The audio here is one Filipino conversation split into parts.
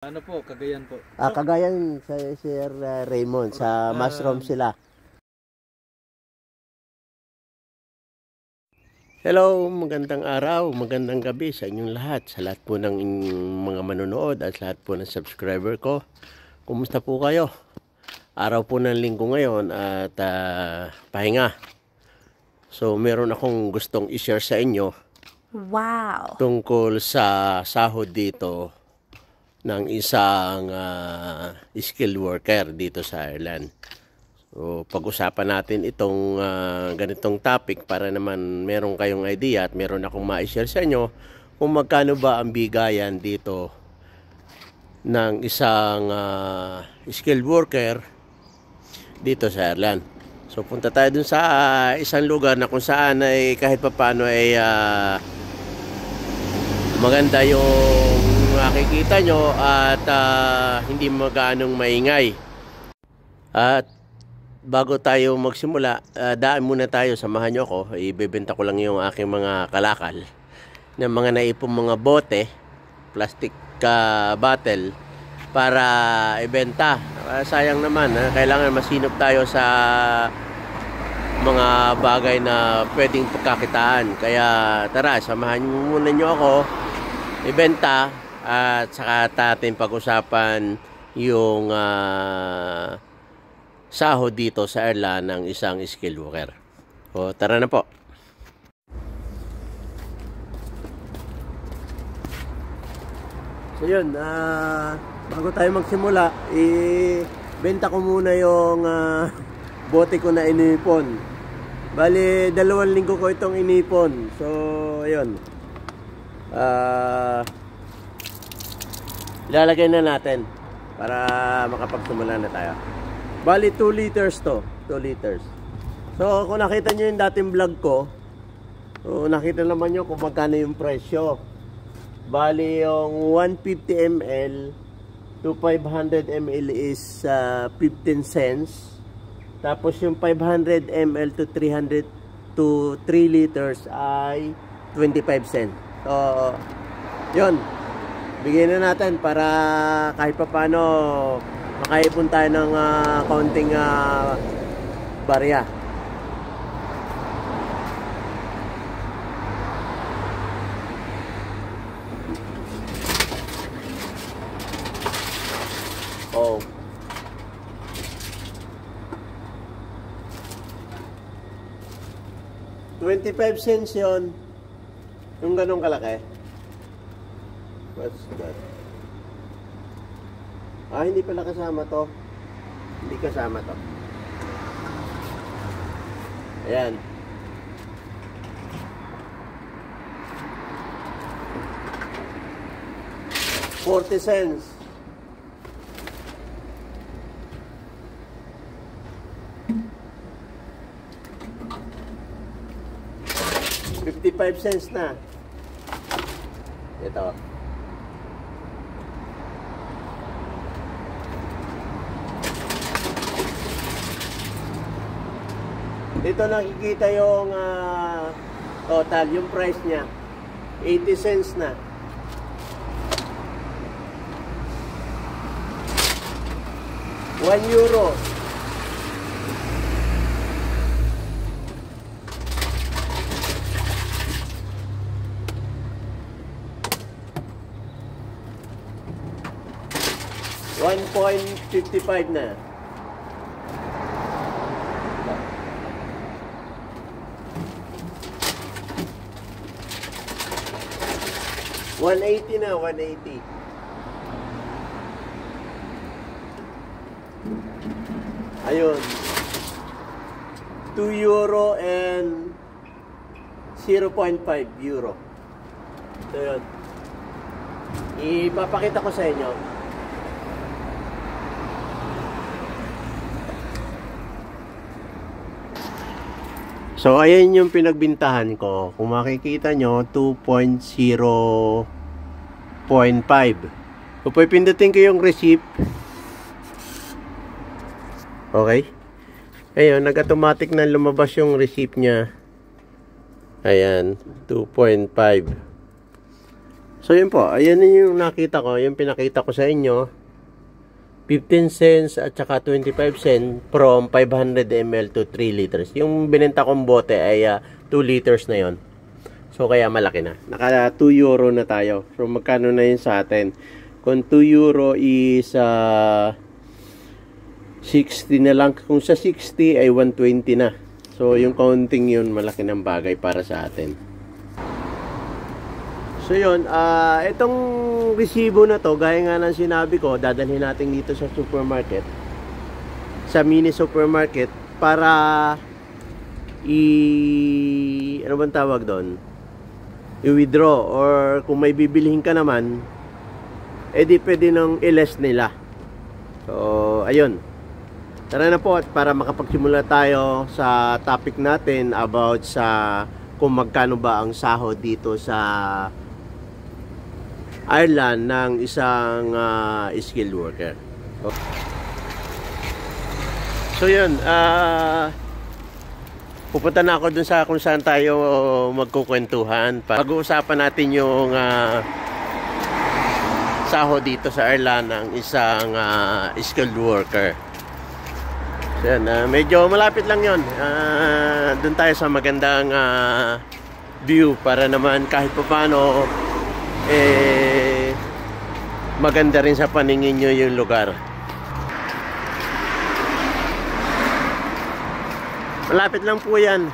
Ano po, Cagayan po. Cagayan sa Sir Raymond, sa mushroom sila. Hello, magandang araw, magandang gabi sa inyong lahat, sa lahat po ng mga manonood at lahat po ng subscriber ko. Kumusta po kayo? Araw po ng linggo ngayon at pahinga. So meron akong gustong i-share sa inyo. Wow! Tungkol sa sahod dito ng isang skilled worker dito sa Ireland. So, pag-usapan natin itong ganitong topic para naman meron kayong idea at meron akong ma-share sa inyo kung magkano ba ang bigayan dito ng isang skilled worker dito sa Ireland. So, punta tayo dun sa isang lugar na kung saan ay kahit papaano ay maganda yung makikita nyo at hindi magaanong maingay. At bago tayo magsimula, daan muna tayo, samahan nyo ako. Ibebenta ko lang yung aking mga kalakal ng mga naipong mga bote, plastic bottle para ibenta. Sayang naman, kailangan masinop tayo sa mga bagay na pwedeng pagkakitaan. Kaya tara, samahan muna nyo ako ibenta at saka natin pag-usapan yung sahod dito sa Ireland ng isang skilled worker. O tara na po. So yun, bago tayo magsimula, ibenta ko muna yung bote ko na inipon. Bali, 2 linggo ko itong inipon. So yun, ilalagay na natin para makapagsimula na tayo. Bali 2 liters to, 2 liters. So kung nakita nyo yung dating vlog ko, so, nakita naman nyo kung magkano yung presyo. Bali yung 150 ml to 500 ml is 15 cents. Tapos yung 500 ml to 300 to 3 liters ay 25 cents. So yun, bigyan na natin para kahit pa paano makaipon tayo ng kaunting barya. Oh. $0.25 yun. Yung ganong kalaki. What's that? Hindi pala kasama to. Hindi kasama to. Ayan. $0.40. $0.55 na. Ito. Dito nakikita yung total, yung price niya. 80 cents na. €1. $1.55 na. $1.80 na, $1.80. Ayun. €2 and €0.5. So yun. Ipapakita ko sa inyo. So, ayan yung pinagbintahan ko. Kung makikita nyo, 2.0.5. Kung pindutin ko yung receipt. Okay. Ayun, nag-automatic na lumabas yung receipt niya. Ayan, 2.5. So yun po, ayan yung nakita ko, yung pinakita ko sa inyo. 15 cents at saka 25 cents from 500 ml to 3 liters. Yung binenta kong bote ay 2 liters na yon. So kaya malaki na. Naka 2 euro na tayo. So magkano na yun sa atin? Kung 2 euro is 60 na lang. Kung sa 60 ay 120 na. So yung counting yun, malaki ng bagay para sa atin. So yun, itong resibo na to, gaya nga ng sinabi ko, dadalhin natin dito sa supermarket, sa mini supermarket, para ano bang tawag doon? I-withdraw, or kung may bibilihin ka naman, edi pwede nang i-less nila. So, ayun. Tara na po at para makapagsimula tayo sa topic natin about sa kung magkano ba ang sahod dito sa Ireland ng isang skilled worker. So yun, pupunta na ako dun sa kung saan tayo magkukwentuhan. Pag-uusapan natin yung sahod dito sa Ireland ng isang skilled worker. So yun, medyo malapit lang yun. Dun tayo sa magandang view para naman kahit pa paano maganda rin sa paningin nyo yung lugar. Malapit lang po yan.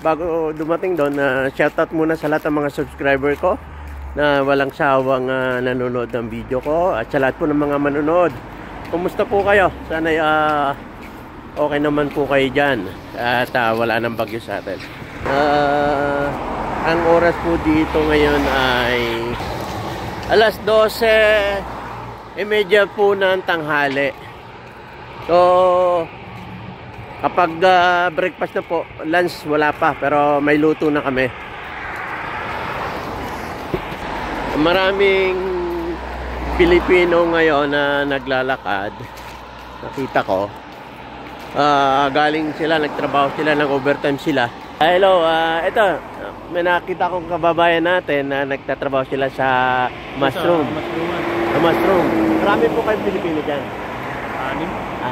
Bago dumating doon, shoutout muna sa lahat ng mga subscriber ko na walang sawang nanonood ng video ko, at sa lahat po ng mga manonood. Kumusta po kayo? Sana okay naman po kayo dyan at wala nang bagyo sa atin. Ang oras po dito ngayon ay alas 12:30 po ng tanghali. So kapag breakfast na po, lunch wala pa, pero may luto na kami. Maraming Pilipino ngayon na naglalakad, nakita ko. Galing sila, nagtrabaho sila, nag-overtime sila. Hello, ito, may nakita kong kababayan natin na nagtatrabaho sila sa mushroom. Sa mushroom. Marami po kayong Pilipino dyan. 6.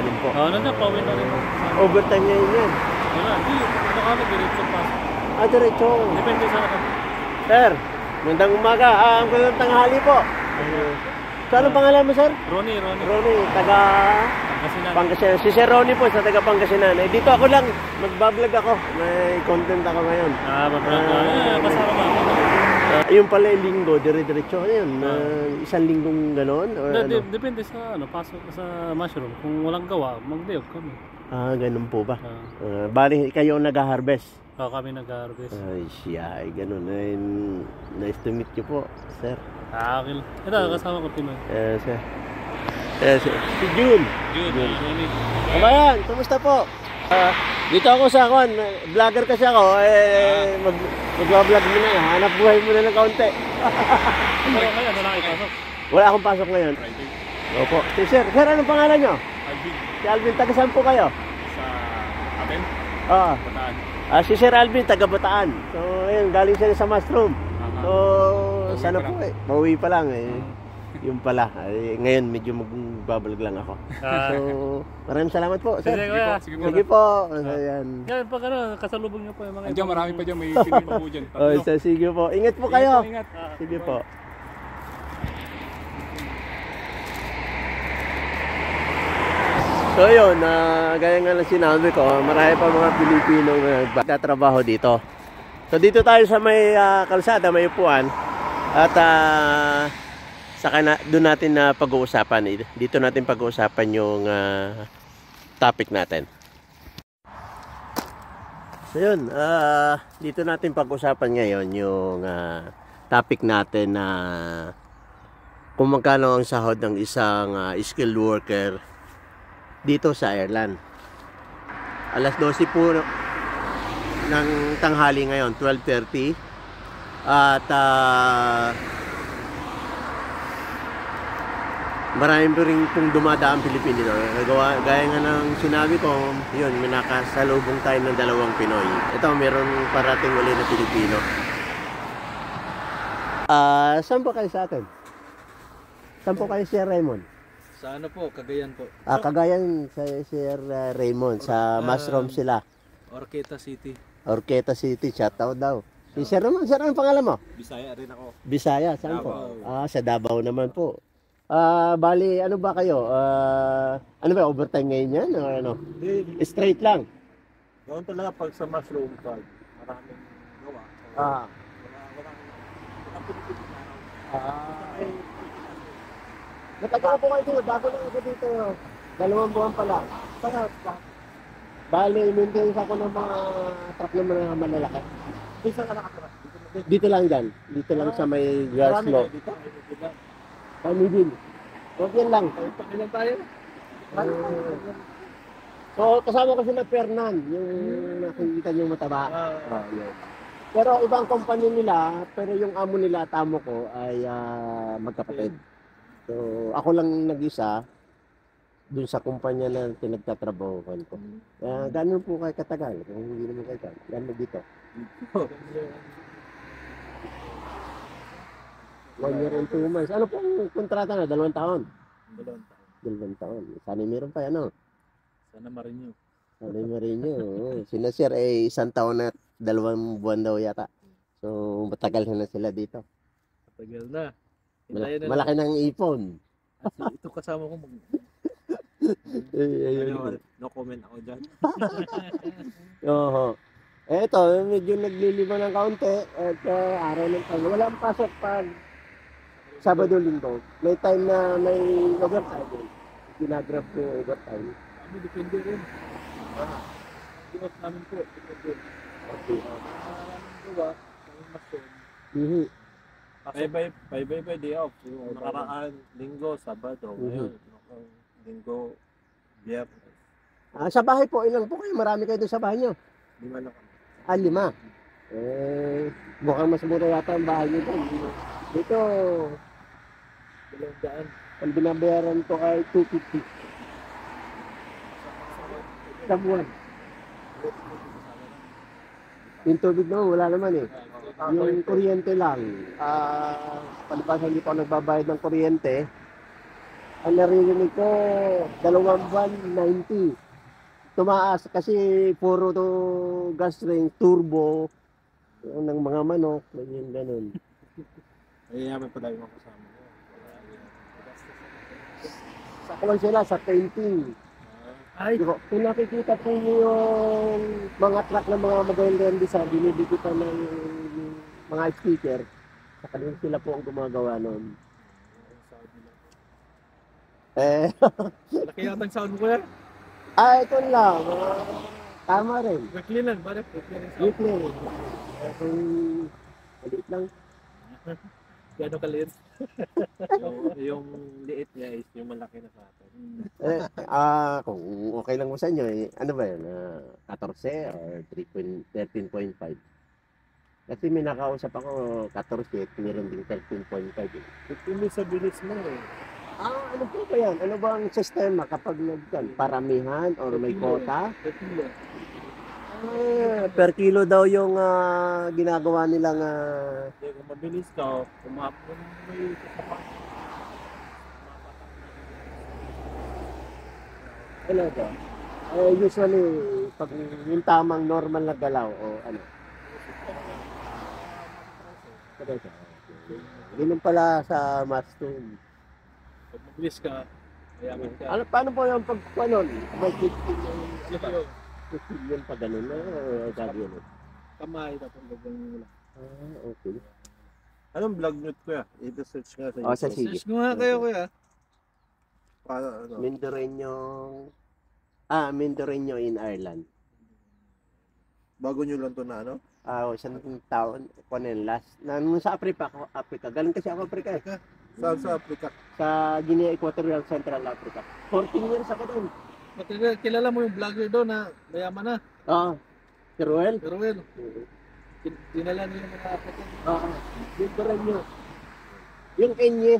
6 po. Oo, pauwi na rin. Overtime ngayon yan. Wala, hindi. Nakakala, diretso pasok. Diretso. Depende sa nakapag. Sir, magandang umaga. Ang magandang tanghali po. Saan ang pangalan mo, sir? Ronnie. Ronnie, taga Pangasinan. Si Sir Ronnie po, sa taga Pangasinan. Dito ako lang, magbablog ako. May content ako ngayon. Bablog ka. Kasama ba ako? Yung pala yung linggo, dire-diretso. Ayun, isang linggong gano'n? Depende sa pasok sa mushroom. Kung walang gawa, mag-day off kami. Ganun po ba? Bali, kayo nag-harvest? Oo, kami nag-harvest. Ay, siya, ganun. Nice to meet you po, sir. Okay. Ito, kasama ko Pinoy. Sir. Si June. Ronnie. Kabayan, kumusta po? Dito ako sa akin, vlogger kasi ako, mag-vlog mo na, hanap buhay mo na ng kaunti. Pero ngayon, wala kayo pasok? Wala akong pasok ngayon. Friday. Opo. Sir, anong pangalan nyo? Alvin. Si Alvin, taga saan po kayo? Sa atin? Bataan. Si Sir Alvin, taga Bataan. So, ayun, galing sila sa mushroom. So, sana po pauwi pa lang Yung pala, ngayon medyo magbabalag lang ako. So, maraming salamat po, sir. Sige po. Ayan. Yan, pag kasalubong niyo po yung mga Andiyan, marami pa dyan, may Pinoy pa po dyan. Sige po. Ingat po kayo. Ingat. Sige po. So yun, gaya nga lang sinabi ko, marami pa mga Pilipino nagtatrabaho dito. So dito tayo sa may kalsada, may upuan. At doon natin na pag-uusapan. Dito natin pag-uusapan yung topic natin. So yun, dito natin pag-uusapan ngayon yung topic natin na kung magkano ang sahod ng isang skilled worker dito sa Ireland. Alas 12 po ng tanghali ngayon, 12:30. At marami pa rin pong dumadaang Pilipino. Gaya nga ng sinabi ko, yun, may nakasalubong tayo ng 2 Pinoy. Ito, meron parating ulit na Pilipino. Saan po kayo sa atin? Saan po kayo, Sir Raymond? Sa ano po, Cagayan po. Cagayan sa Sir Raymond. Sa Mushroom sila. Orqueta City. Orqueta City, shoutout daw. Si Sir Raymond, Sir, anong pangalan mo? Bisaya rin ako. Bisaya, saan po? Davao. Sa Davao naman po. Bali, ano ba kayo? Ano ba, overtime ngayon yan? O ano? Straight lang. Noon talaga pag sa mushroom pag maraming gawa. Ah. Walang Pilipino na araw. Natagal po kayo dito, bago lang ako dito. 2 buwan pa lang. Bali, maintenance ako ng mga truck na mga malalaki. Isa ka nakatira. Dito lang dyan. Dito lang sa may grass law. Dito. Kami din. Huwag yan lang. Ilan tayo? So, kasama ko si na Fernan, yung nakikita niyo mataba. Yun. Pero ibang company nila, pero yung amo nila, tamo ko, ay magkapatid. So, ako lang nag-isa dun sa kumpanya na pinagtatrabahuhan ko. Gano'n po kayo katagal? Kung hindi naman kayo, gano'n dito? 1 year and 2 months. Ano pong kontrata na? 2 taon? 2 taon. Sana meron pa, ano? Sana Marinyo. Sana Marinyo. Sina Sir, 1 taon at 2 buwan daw yata. So, matagal na sila dito. Matagal na. Malaki ng ipon. Ito kasama ko No comment ako dyan. Oo. Eto, medyo naglilima ng kaunti at araw ng pag walang pasok pag Sabado Linggo. May time na may overtime. Ginagrab ko yung overtime. Kami depende rin. Dios namin po. Depende. Okay. Maraming gawa. Kaming mason. Mhm. Bye-bye day off. Yung nakaraan, linggo, sabado. Ngayon, linggo, biyernes. Sa bahay po, ilan po kayo? Marami kayo doon sa bahay nyo? 5 lang kami. 5. Mukhang mas mura yata ang bahay nyo doon. Dito, 200. ang binabayaran ko ay 250. Sa buwan. Yung tubig naman, wala naman eh. Yung kuryente lang. Palibasa hindi pa ako nagbabayad ng kuryente. Ang naririnig ko, 2 buwan, 90. Tumaas kasi puro to gas ring, turbo, ng mga manok, ganyan. Ay, yaman pala yung mga kasama mo. Sa kuwan sila, sa painting. Ay, Kung nakikita po niyo yung mga truck ng mga magandang design, binibigitan ng mga speaker, sa kanila sila po ang gumagawa nun. laki yata ang sound ko yan. Ito lang. Tama rin. Weekly lang. Bakit? Weekly rin sound. Weekly. Kung maliit lang. Gano'n kaliit. Yung liit niya is yung malaki na sa atin. Kung okay lang mo sa inyo, ano ba yun? 14 or 13.5? Kasi may nakausap ako 14 at meron din 13.5. Depende sa bilis mo eh. Ano po ba yan? Ano ba ang sistema kapag paramihan or may quota? Per kilo daw yung ginagawa nilang Kung mabilis ka, kumapon may kasapan. ano to? Usually, pag yung tamang normal na galaw o ano? Ganun pala sa Mastone. Pag mabilis ka, mayaman ka. Paano po yung pag ano? May 15 Sino? yun pa ganun na gagawin. Kamay, tapos gagawin mo lang. Okay. Anong vlog nyo ko ya? I-search nga sa Sa YouTube. sige. Search ko nga kayo kuya. Para ano? Mindoreño in Ireland. Bago nyo lang to na ano? Isang taon ko na yun, last. Nung sa Africa. Galing kasi ako Africa eh. Saan sa Africa? Sa Guinea Equatorial Central Africa. 14 years ako doon. Kilala mo yung vlogger doon na mayaman na. Si Ruel. Pero well, dinala niyo yung mga African. Mindoreño. Yung Enye.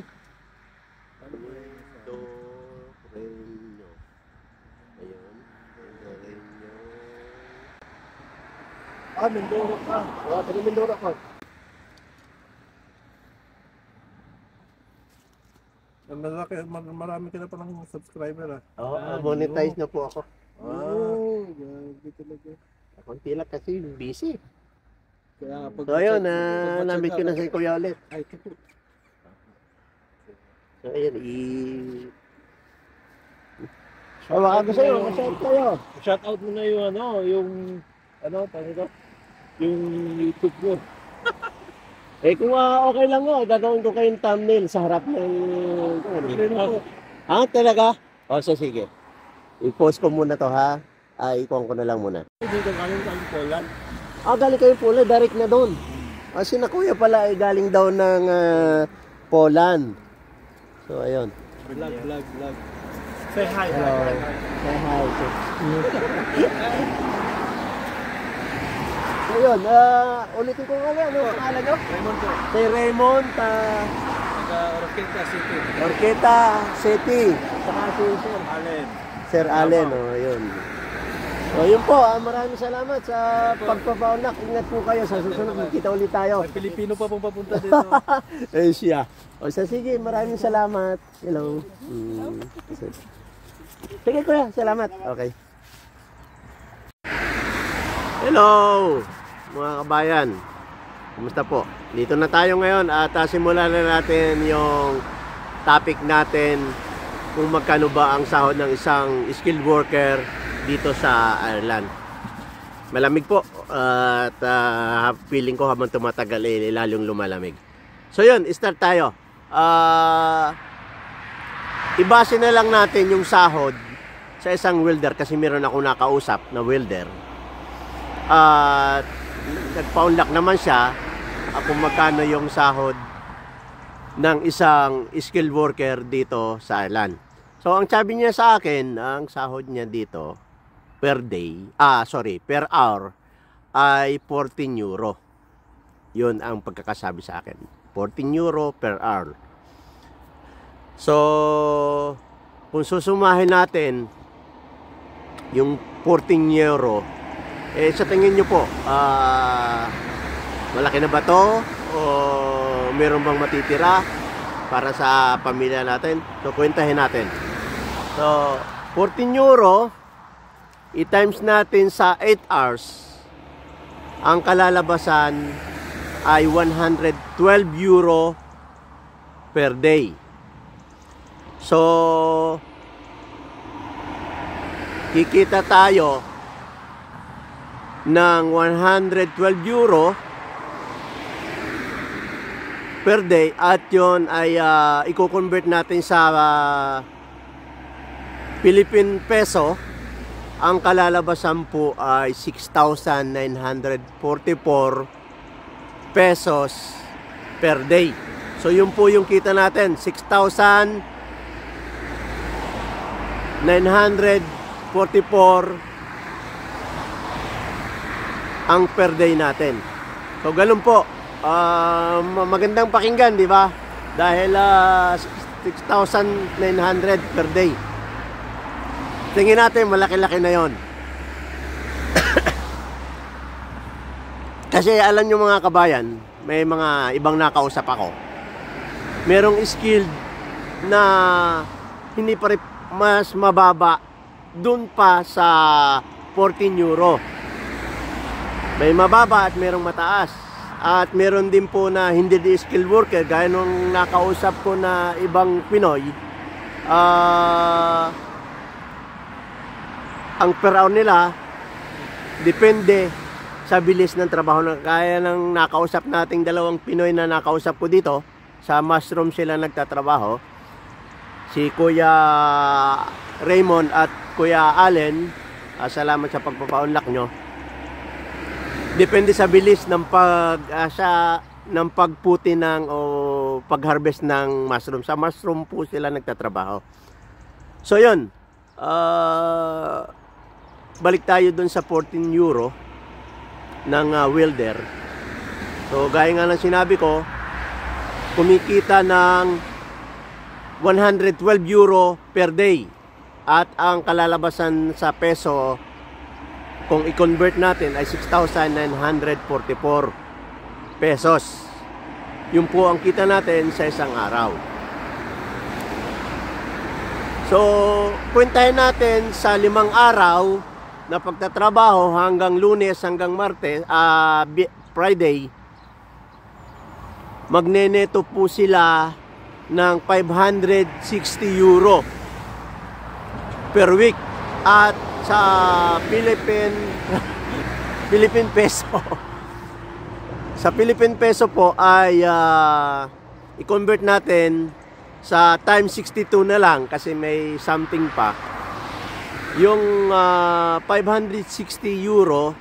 Mindoro ka. Taga Mindoro ko. Marami ka na palang subscriber Oo, monetize na po ako. Grabe talaga. Konti lang kasi busy. Kaya pag So ayun, namit ko na si Kuya ulit. Ay, ito po. So ayun, baka gusto nyo, masyad kayo. Shout out mo na yung yung YouTube mo. Kung okay lang mo, gagawin ko kayong thumbnail sa harap ng... Talaga? O, so sige. I-post ko muna to ha. I-icon ko na lang muna. Dito kami sa Poland. Galing kayo Poland, direct na doon. Si na Kuya pala ay galing daw ng Poland. So, ayun. Vlog. Say hi. Hello. Say hi. So, yun. Ulitin ko nga yan. Ano pangalan nyo? Raymond po. Si Raymond. Taga Orqueta City. Orqueta City. Saka si Sir Allen. O, yun. So, yun po. Maraming salamat sa pagpapaulak. Ingat po kayo. Sa susunod, magkita ulit tayo. May Pilipino pa pong papunta dito. Siya. O, sige. Maraming salamat. Hello. Sige, Kuya. Salamat. Okay. Hello, mga kabayan. Kumusta po? Dito na tayo ngayon at simulan na natin yung topic natin kung magkano ba ang sahod ng isang skilled worker dito sa Ireland. Malamig po at feeling ko habang tumatagal lalong lumalamig. So yun, start tayo. Ibase na lang natin yung sahod sa isang welder kasi meron ako nakausap na welder. At nagpa-unlock naman siya kung magkano yung sahod ng isang skilled worker dito sa Ireland. So ang sabi niya sa akin, ang sahod niya dito per hour ay 14 euro. Yun ang pagkakasabi sa akin. 14 euro per hour. So kung susumahin natin yung 14 euro, sa tingin nyo po, malaki na ba to? O meron bang matitira para sa pamilya natin? So, kwentahin natin. So, 14 euro, i-times natin sa 8 hours, ang kalalabasan ay 112 euro per day. So, kikita tayo ng 112 euro per day at yun ay i-convert natin sa Philippine peso. Ang kalalabasan po ay 6,944 pesos per day. So yun po yung kita natin, 6,944 ang per day natin. So ganun po. Magandang pakinggan, di ba? Dahil 6,900 per day. Tingin natin malaki-laki na 'yon. Kasi alam nyo mga kabayan, may mga ibang nakausap ako. Merong skilled na hindi pa rin mas mababa dun pa sa 14 euro. May mababa at merong mataas. At meron din po na hindi di skilled worker, gaya nung nakausap ko na ibang Pinoy. Ang per hour nila, depende sa bilis ng trabaho. Kaya ng nakausap nating dalawang Pinoy na nakausap ko dito, sa mushroom sila nagtatrabaho. Si Kuya Raymond at Kuya Allen, salamat sa pagpapaunlak nyo. Depende sa bilis ng pagputi ng o pag-harvest ng mushroom. Sa mushroom po sila nagtatrabaho. So yun, balik tayo dun sa 14 euro ng welder. So gaya nga ng sinabi ko, kumikita ng 112 euro per day. At ang kalalabasan sa peso kung i-convert natin ay 6,944 pesos. Yun po ang kita natin sa isang araw. So, kwentahin natin sa 5 araw na pagtatrabaho hanggang Lunes hanggang Martes, Friday, magneneto po sila ng 560 euro per week. At sa Philippine peso sa Philippine peso po ay i-convert natin sa times 62 na lang kasi may something pa. Yung 560 euro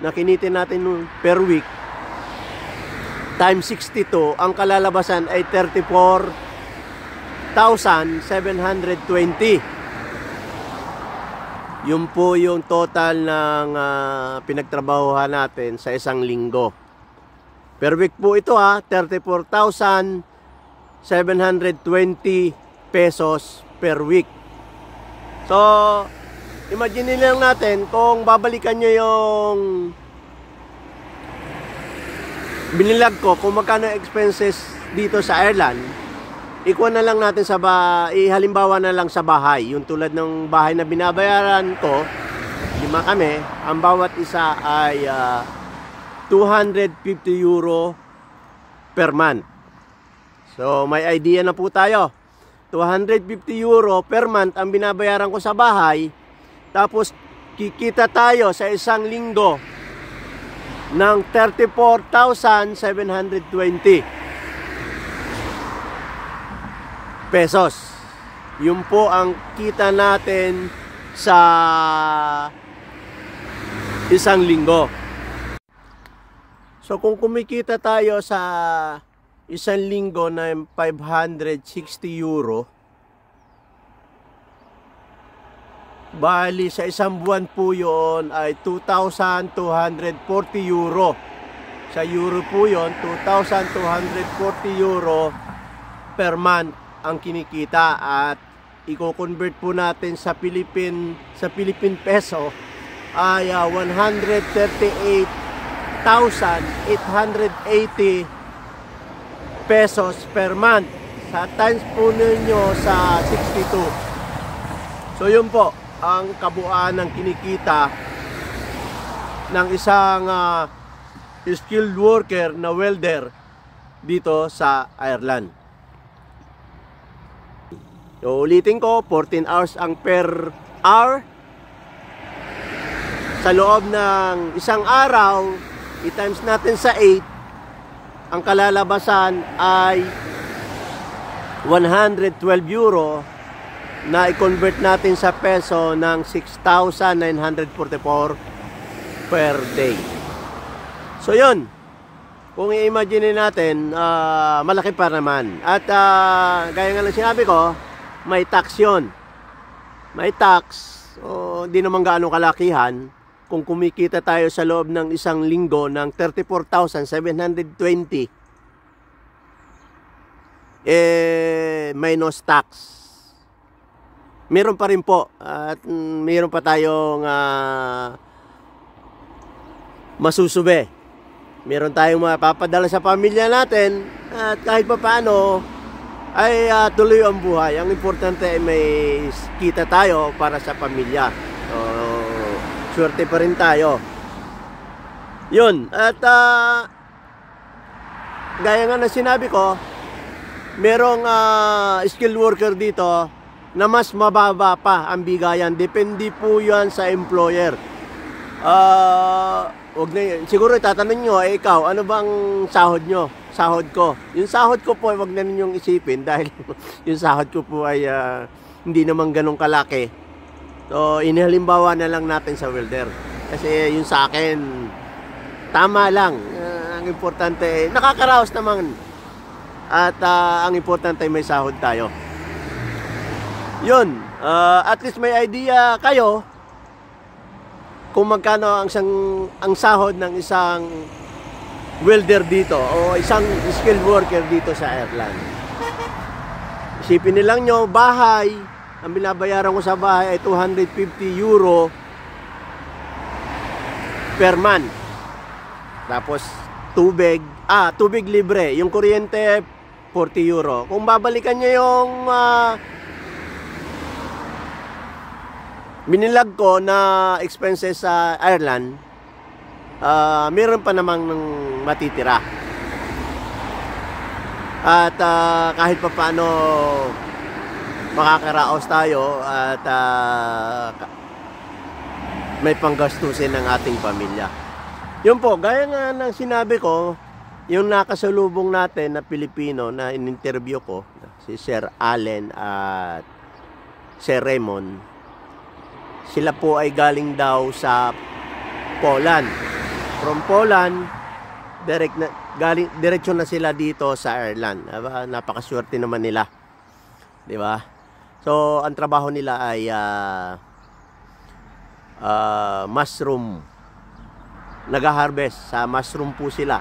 na kinitin natin per week times 62, ang kalalabasan ay 34,720. Yun po yung total ng pinagtrabahuhan natin sa isang linggo. Per week po ito 34,720 pesos per week. So, imagine lang natin kung babalikan nyo yung binilag ko, kung magkano expenses dito sa Ireland, ikuha na lang natin ihalimbawa na lang sa bahay. Yung tulad ng bahay na binabayaran ko, 5 kami, ang bawat isa ay 250 euro per month. So, may idea na po tayo. 250 euro per month ang binabayaran ko sa bahay. Tapos, kikita tayo sa isang linggo ng 34,720 pesos. Yun po ang kita natin sa isang linggo. So kung kumikita tayo sa isang linggo na 560 euro, bali sa isang buwan po yun ay 2,240 euro. Sa euro po yun, 2,240 euro per month ang kinikita, at i-convert po natin sa Philippine peso ay 138,880 pesos per month. Sa times po ninyo sa 62. So yun po ang kabuuan ng kinikita ng isang skilled worker na welder dito sa Ireland. So, ulitin ko, 14 hours ang per hour. Sa loob ng isang araw, i-times natin sa 8, ang kalalabasan ay 112 euro na i-convert natin sa peso ng 6,944 per day. So, yun. Kung i-imagine natin, malaki pa naman. At gaya nga lang sinabi ko, may tax yun. May tax. Di naman gaano kalakihan. Kung kumikita tayo sa loob ng isang linggo ng 34,720, minus tax. Meron pa rin po. At meron pa tayong masusube. Meron tayong mapapadala sa pamilya natin. At kahit pa paano, ay tuloy ang buhay. Ang importante ay may kita tayo para sa pamilya. So, swerte pa rin tayo. Yun. At gaya nga na sinabi ko, merong skilled worker dito na mas mababa pa ang bigayan. Depende po yan sa employer. Siguro tatanong nyo, ikaw, ano bang sahod nyo? Sahod ko. Yung sahod ko po, wag na ninyong isipin dahil yung sahod ko po ay hindi naman ganun kalaki. So, inihalimbawa na lang natin sa welder. Kasi yung sa akin, tama lang. Ang importante, nakakaraos naman. At ang importante, may sahod tayo. Yun. At least may idea kayo kung magkano ang sahod ng isang welder dito o isang skilled worker dito sa Ireland. Isipin nilang nyo, bahay, ang binabayaran ko sa bahay ay 250 euro per month. Tapos tubig libre. Yung kuryente, 40 euro. Kung babalikan nyo yung binilag ko na expenses sa Ireland, meron pa namang matitira. At kahit pa paano makakaraos tayo at may panggastusin ng ating pamilya. Yun po, gaya nga ng sinabi ko, yung nakasalubong natin na Pilipino na in-interview ko, si Sir Allen at Sir Raymond, sila po ay galing daw sa Poland. From Poland, diretso na sila dito sa Ireland. Napakaswerte naman nila. Di ba? So, ang trabaho nila ay mushroom. Nag-harvest sa mushroom po sila.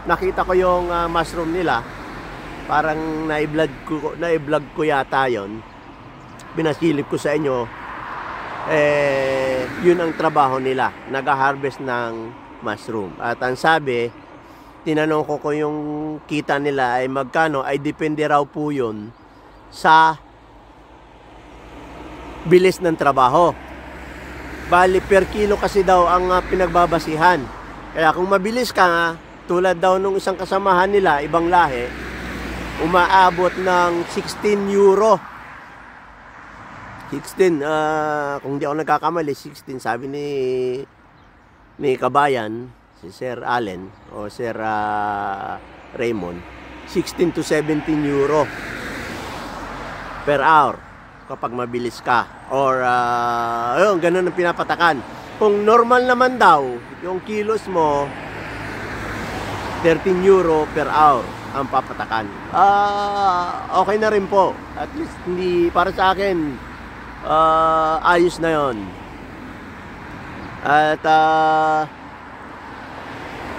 Nakita ko yung mushroom nila. Parang na-vlog ko yata yon. Binasilip ko sa inyo. Yun ang trabaho nila. Nag-harvest ng mushroom. At ang sabi, tinanong ko kung yung kita nila ay magkano, ay depende raw po yun sa bilis ng trabaho. Bali, per kilo kasi daw ang pinagbabasihan. Kaya kung mabilis ka, tulad daw nung isang kasamahan nila, ibang lahi, umaabot ng 16 euro. 16, kung di ako nagkakamali, 16, sabi ni Kabayan, si Sir Allen, o Sir Raymond, 16 to 17 euro per hour. Kapag mabilis ka or ganun ang pinapatakan. Kung normal naman daw yung kilos mo, 13 euro per hour ang papatakan. Okay na rin po, at least hindi, para sa akin ayos na yon. At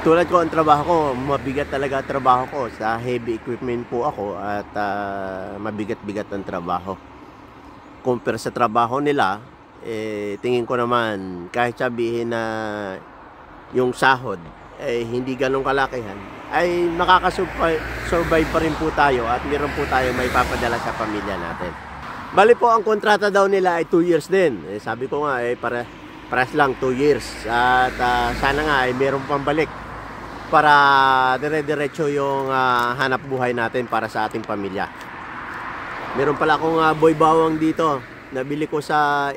tulad ko, ang trabaho ko, mabigat talaga ang trabaho ko. Sa heavy equipment po ako at mabigat-bigat ang trabaho. Compare sa trabaho nila, tingin ko naman, kahit sabihin na yung sahod hindi ganong kalakihan, ay makakasurvive pa rin po tayo at meron po tayo may papadala sa pamilya natin. Bali po, ang kontrata daw nila ay 2 years din. Sabi ko nga, pares lang 2 years. At sana nga ay meron pang balik para dire-diretso yung hanap buhay natin para sa ating pamilya. Meron pala akong boy bawang dito. Nabili ko sa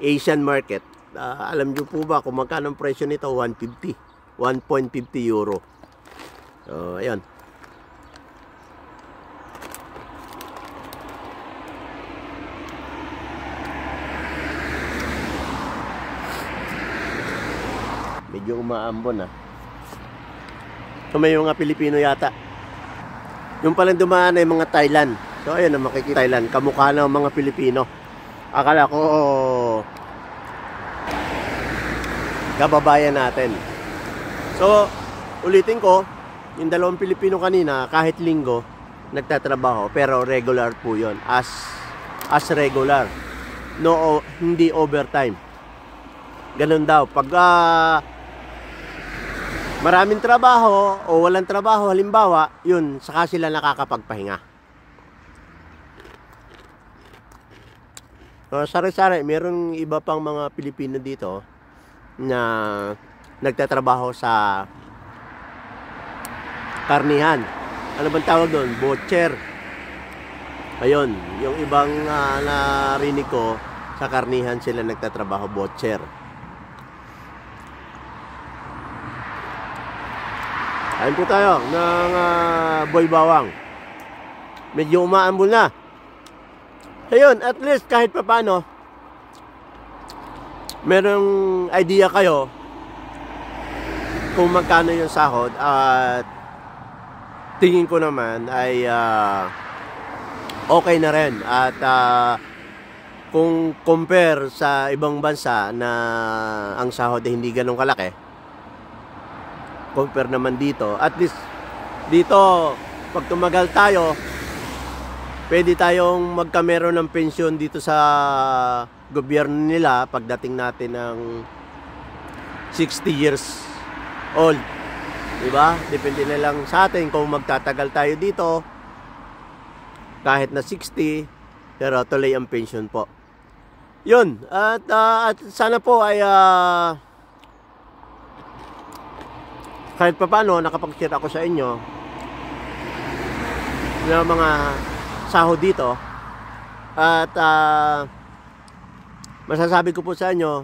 Asian market. Alam niyo po ba kung magkano ang presyo nito? 1.50 euro. So, ayun. Medyo umaambon So, may mga Pilipino yata. Yung palang dumaan ay mga Thailand. So, ayun, makikita Thailand. Kamukha ng mga Pilipino. Akala ko kababayan natin. So, ulitin ko, yung dalawang Pilipino kanina, kahit linggo, nagtatrabaho. Pero regular po yun. As regular. No, hindi overtime. Ganun daw. Pag maraming trabaho o walang trabaho, halimbawa, yun, saka sila nakakapagpahinga. So, sari-sari, meron iba pang mga Pilipino dito na nagtatrabaho sa karnihan. Ano bang tawag doon? Butcher. Ayun, yung ibang narinig ko, sa karnihan sila nagtatrabaho, butcher. Ayun po tayo ng boy bawang. Medyo umaambol na. Ayun, at least kahit pa paano, merong idea kayo kung magkano yung sahod. At tingin ko naman ay okay na rin. At kung compare sa ibang bansa na ang sahod ay hindi ganun kalaki, compare naman dito, at least dito pag tumagal tayo, pwede tayong magkamero ng pensyon dito sa gobyerno nila pagdating natin ng 60 years old. Diba? Depende na lang sa atin kung magtatagal tayo dito kahit na 60, pero tuloy ang pension po. Yun, at sana po ay kahit pa paano nakapag-share ako sa inyo ng mga sahod dito. At masasabi ko po sa inyo,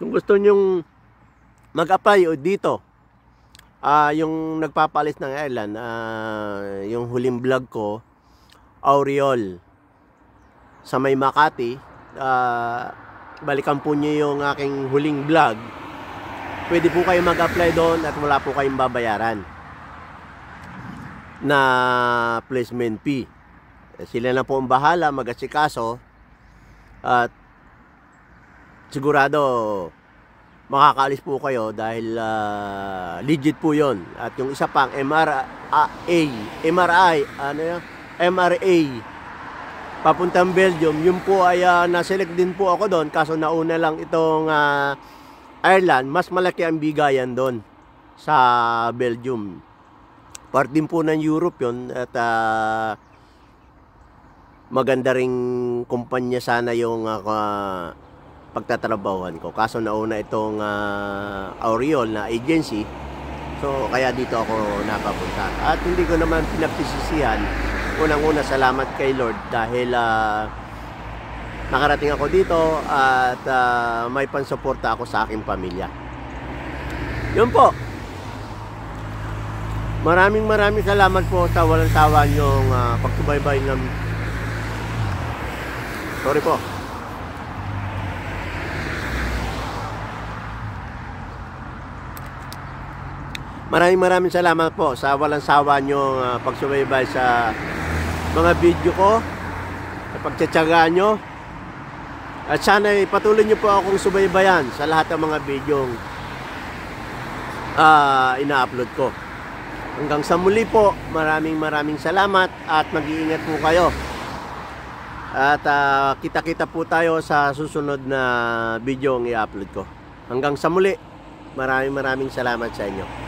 kung gusto nyong mag-apply dito, yung nagpapalis ng Ireland, yung huling vlog ko, Auriol, sa may Makati, balikan po nyo yung aking huling vlog. Pwede po kayo mag-apply doon at wala po kayong babayaran na placement fee. Sila na po ang bahala mag-asikaso at sigurado makakaalis po kayo dahil legit po yon. At yung isa pang MRA papuntang Belgium, yun po ay na-select din po ako doon, kaso nauna lang itong Ireland. Mas malaki ang bigayan doon sa Belgium. Part din po ng Europe yun at maganda ring kumpanya sana yung pagtatrabahuhan ko. Kaso nauna itong Auriol na agency, so kaya dito ako napapunta. At hindi ko naman pinagsisisihan. Unang-una, salamat kay Lord dahil nakarating ako dito at may pansuporta ako sa aking pamilya. Yun po. Maraming salamat po sa walang sawa niyong pagsubaybay ng... Sorry po. Maraming salamat po sa walang sawa niyong pagsubaybay sa mga video ko, sa pagtsatsaga nyo. At sana patuloy nyo po akong subaybayan sa lahat ng mga video ina-upload ko. Hanggang sa muli po, maraming salamat at mag-iingat po kayo. At kita-kita po tayo sa susunod na video ang i-upload ko. Hanggang sa muli, maraming salamat sa inyo.